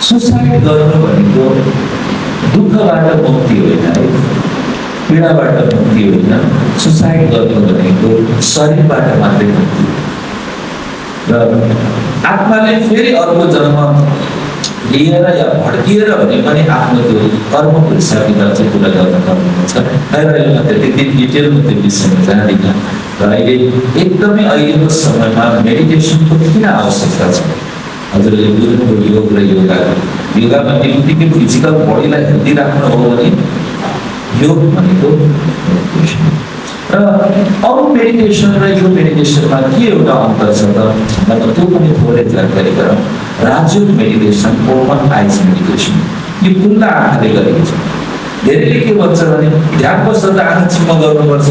Suicide गर्नु भनेको दुःखबाट मुक्ति होइन है, पीडाबाट मुक्ति होइन। सुसाइड गर्नु भनेको शरीरबाट मात्रै मुक्ति र आत्माले फेरि अर्को जन्म लिएर या भड्किएर भने पनि आफ्नो त्यो कर्मको हिसाब किताब चाहिँ पुरा गर्न पर्नुहुन्छ। अहिले म त्यति डिटेलमा त्यो विषयमा जाँदिनँ र अहिले एकदमै अहिलेको समयमा मेडिटेसनको किन आवश्यकता छ? हजुरले बुझ्नुभयो योग र योगा। योगा भन्ने बित्तिकै फिजिकल बडीलाई हेल्दी राख्नु हो भने योग भनेको मेडिटेसन। र अरू मेडिटेसन र यो मेडिटेसनमा के एउटा अन्तर छ त भन्दा त्यो पनि थोरै जानकारी गरौँ। राजयोग मेडिटेसन, ओपन आइज मेडिटेसन, यो खुल्ला आँखाले गरिन्छ। धेरैले के भन्छ भने ध्यान बस्दा त आँखा चिम्म गर्नुपर्छ,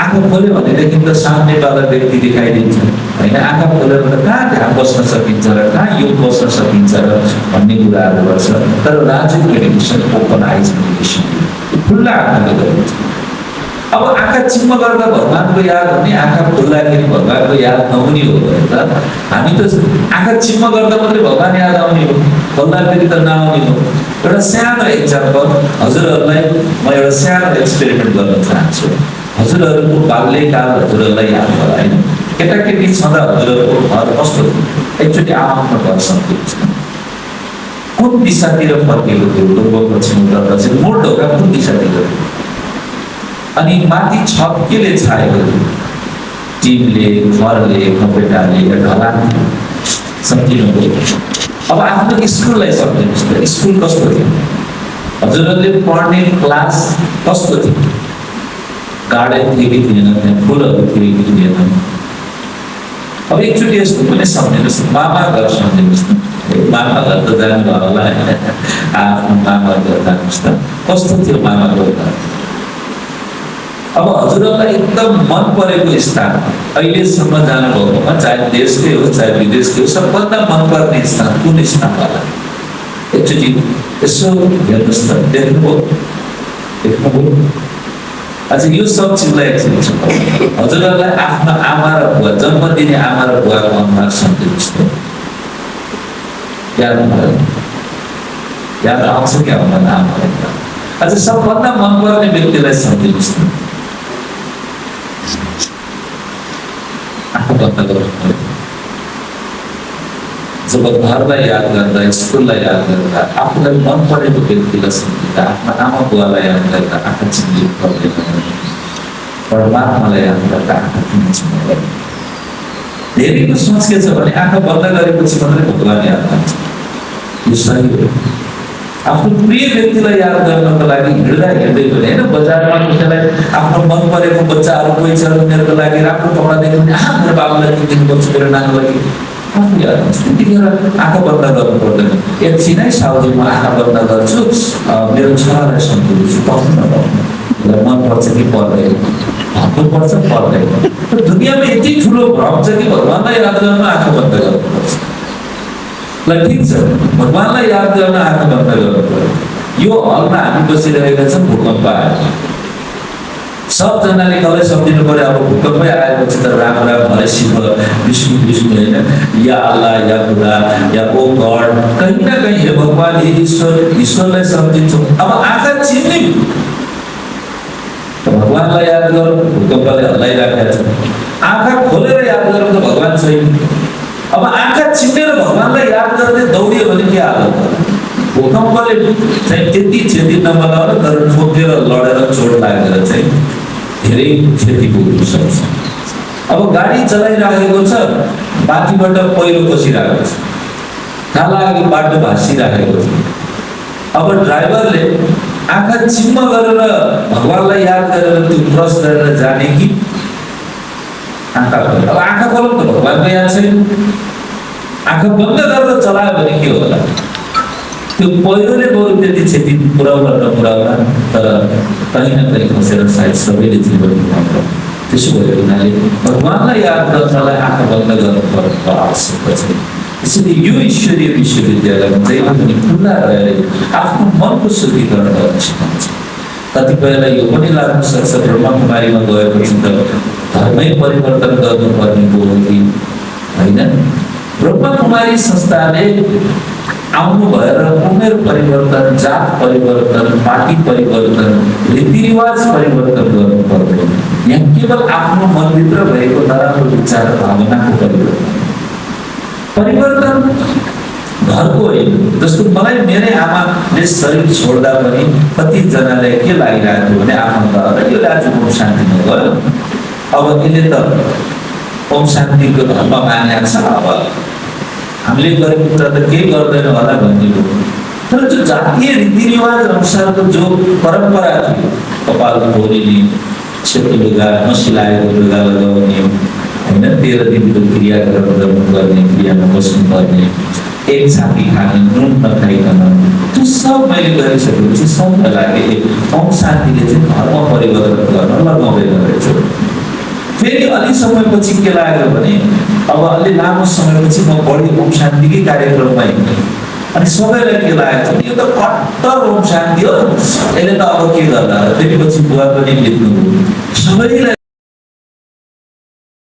आँखा खोल्यो भनेदेखि त सामनेवाला व्यक्ति देखाइदिन्छ होइन, आँखा खोलेर त कहाँ ध्यान बस्न सकिन्छ र कहाँ योग बस्न सकिन्छ र भन्ने कुराहरू गर्छ। तर राजयोग मेडिटेसन, ओपन आइज मेडिटेसन खुल्ला आँखाले गरिन्छ। अब आँखा चिम्म गर्दा भगवानको याद हुने, आँखा खोल्दाखेरि भगवानको याद नहुने हो भने त हामी त आँखा चिम्म गर्दा मात्रै भगवान याद आउने हो, खोल्दाखेरि त नआउने हो। एउटा सानो एक्जाम्पल हजुरहरूलाई म एउटा सानो एक्सपेरिमेन्ट गर्न चाहन्छु। हजुरहरूको बाल्यकाल हजुरहरूलाई याद होला होइन? केटाकेटी छँदा हजुरहरूको घर कस्तो थियो? एकचोटि आफ्नो घर सम्झिनुहोस् न। कुन दिशातिर फर्केको थियो? पूर्व, पश्चिम, उत्तर, दक्षिण, मोड ढोका कुन दिशातिर थियो? अनि माथि छत केले छाएको थियो? टिमले, खरले, खपेटाले, ढलानले। सम्झिनुभयो? अब आफ्नो स्कुललाई सम्झिनुहोस् त, स्कुल कस्तो थियो? हजुरहरूले पढ्ने क्लास कस्तो थियो? गार्डन थियो कि थिएन? त्यहाँ फुलहरू थियो कि थिएन? अब एकचोटि यस्तो पनि सम्झिनुहोस्, मामा घर सम्झिनुहोस् न। मामा घर त जानुभयो होला होइन? आफ्नो मामा घर जानुहोस् त, कस्तो थियो मामाको घर? अब हजुरहरूलाई एकदम मन परेको स्थान, अहिलेसम्म जानुभएकोमा, चाहे देशकै हो चाहे विदेशकै हो, सबभन्दा मन पर्ने स्थान कुन स्थान होला? एकचोटि यसो हेर्नुहोस् त, देख्नुभयो? अच्छा, यो सब चिजलाई एकचोटि हजुरहरूलाई आफ्नो आमा र बुवा, जन्म दिने आमा र बुवाको अनुहार सम्झिनुहोस् त। याद भयो? याद आउँछ कि आउँदैन आमालाई? अच्छा, सबभन्दा मन पर्ने व्यक्तिलाई सम्झिनुहोस् त। जब घरलाई याद गर्दा, स्कुललाई याद गर्दा, आफूलाई मन परेको व्यक्तिलाई सम्झिँदा, आफ्ना आमा बुवालाई याद गर्दा आँखा चिम्लिनु पर्दैन, परमात्मालाई याद गर्दा आँखा किन चिम्लिँदैन? धेरैको सोच के छ भने आँखा बन्द गरेपछि मात्रै भगवान याद आउँछ। यो सही हो। आफ्नो प्रिय व्यक्तिलाई याद गर्नको लागि हिँड्दा हिँड्दै पनि होइन, बजारमा कसैलाई आफ्नो मन परेको बच्चाहरू कोही छ उनीहरूको लागि राम्रो कपडा देख्यो भने मेरो बाबुलाई किनिदिनुपर्छ, मेरो नानीलाई आफू याद आउँछ। त्यतिखेर आँखा बन्द गर्नु पर्दैन। एकछिनै साउदी म आँखा बन्द गर्छु, मेरो छोरालाई सम्झिन्छु, पाउनु नपाउनु मन पर्छ कि पर्दैन, भन्नुपर्छ पर्दैन। दुनियाँमा यति ठुलो भ्रम छ कि भगवानलाई याद गर्न आँखा बन्द गर्नुपर्छ। ल ठिक छ, भगवानलाई याद गर्न आँखा बन्द गर्नु पर्यो। यो हलमा हामी बसिरहेका छौँ, भूकम्प आयो, सबजनाले कसलाई सम्झिनु पर्यो? अब भूकम्पै आएपछि त राम राम हरे शिव विष्णु विष्णु होइन, या अल्लाह या खुदा या ओ गड, कहीँ न कहीँ हे भगवान हे ईश्वर, ईश्वरलाई सम्झिन्छौँ। अब आँखा चिम्लियो, भगवानलाई याद गरौँ, भूकम्पले हल्लाइराखेका छ। आँखा खोलेर याद गरौँ त भगवान छैन। अब आँखा चिम्लेर भगवानलाई याद गर्दै दौडियो भने के हालत? भूकम्पले चाहिँ त्यति क्षति नबनाएर तर ठोकेर लडेर चोट लागेर चाहिँ धेरै क्षति पुग्न सक्छ। अब गाडी चलाइराखेको छ, माथिबाट पहिरो पसिरहेको छ, थाहा लाग्यो बाटो भाँसिराखेको छ। अब ड्राइभरले आँखा चिम्म गरेर भगवानलाई याद गरेर त्यो क्रस गरेर जाने कि आँखा खोल्यो? अब आँखा खोल्यो त भगवानको याद छैन। आँखा बन्द गरेर चलायो भने के होला? त्यो पहिरोले बरु त्यति क्षति पुर्याउला नपुर्याउला, तर कहीँ न कहीँ खसेर सायद सबैले जीवन गुमाउनु। त्यसो भएको हुनाले भगवानलाई याद गर्नलाई आँखा बन्द गर्नुपर्ने आवश्यकता छ। त्यसैले यो ईश्वरीय विश्वविद्यालयमा चाहिँ पनि खुल्ला रहेर आफ्नो मनको शुद्धिकरण गर्न सिकाउँछ। कतिपयलाई यो पनि लाग्न सक्छ ब्रह्मकुमारीमा गएपछि त धर्मै परिवर्तन गर्नुपर्ने हो कि होइन? ब्रह्मकुमारी संस्थाले आउनु भएर उमेर परिवर्तन, जात परिवर्तन, पार्टी परिवर्तन, रीतिरिवाज परिवर्तन गर्नु पर्दैन। यहाँ केवल आफ्नो मनभित्र भएको नराम्रो विचार भावनाको परिवर्तन घरको होइन। जस्तो मलाई मेरै आमाले शरीर छोड्दा पनि कतिजनालाई के लागिरहेको थियो भने आफन्त यो आज ओम शान्तिमा गयो, अब यसले त ओम शान्तिको धर्म मानेको छ, अब हामीले गरेको कुरा त केही गर्दैन होला भन्ने हो। तर जो जातीय रीतिरिवाज अनुसारको जो परम्परा थियो, कपाल फोरिने, सेतो लुगा, नसिलाएको लुगा लगाउने, होइन, 13 दिनको क्रियाक्रम गर्नुपर्ने, क्रियामा बस्नुपर्ने, एक छाती खाने, नुन नखाइकन, त्यो सब मैले गरिसकेपछि सबलाई लागि ओम शान्तिले चाहिँ धर्म परिवर्तन गर्न लगाउँदैन रहेछ। फेरि अलि समयपछि के लाग्यो भने अब अलि लामो समयपछि म बढी ओम शान्तिकै कार्यक्रममा हिँडेँ अनि सबैलाई के लागेको छ, यो त कट्टर ओम शान्ति हो, यसले त अब के गर्ला, त्यसपछि बुवा पनि बित्नु सबैलाई